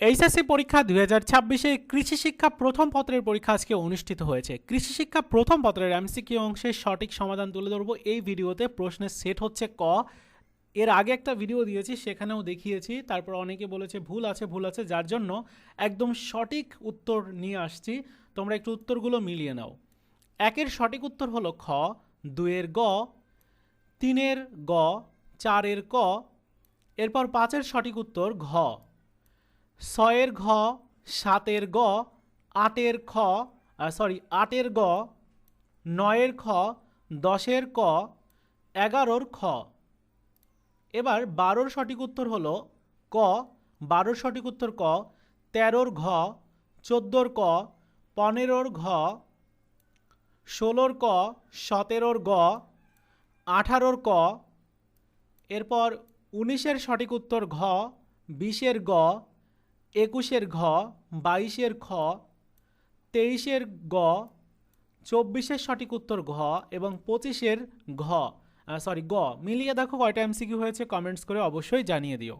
HSC পরীক্ষা 2026-এ কৃষি শিক্ষা প্রথম পত্রের পরীক্ষা আজকে অনুষ্ঠিত হয়েছে। কৃষি শিক্ষা প্রথম পত্রের এমসিকিউ অংশের সঠিক সমাধান তুলে ধরবো এই ভিডিওতে। প্রশ্নের সেট হচ্ছে ক। এর আগে একটা ভিডিও দিয়েছি, সেখানেও দেখিয়েছি, তারপর অনেকে বলেছে ভুল আছে, যার জন্য একদম সঠিক উত্তর নিয়ে আসছি। তোমরা একটু উত্তরগুলো মিলিয়ে নাও। একের সঠিক উত্তর হলো খ, দুয়ের গ, তিনের গ, চারের ক, এরপর পাঁচের সঠিক উত্তর ঘ, ছয়ের ঘ, সাতের গ, আটের খ, আটের গ, নয়ের খ, দশের ক, 11-র খ। এবার 12-র সঠিক উত্তর হলো ক, 12-র সঠিক উত্তর ক, 13-র ঘ, 14-র ক, 15-র ঘ, 16-র ক, 17-র গ, 18-র ক। এরপর 19-এর সঠিক উত্তর ঘ, 20-এর গ, 21-এর ঘ, 22-এর খ, 23-এর গ, 24-এর সঠিক উত্তর ঘ এবং 25-এর গ। মিলিয়ে দেখো কয়টা এমসিকিউ হয়েছে, কমেন্টস করে অবশ্যই জানিয়ে দিও।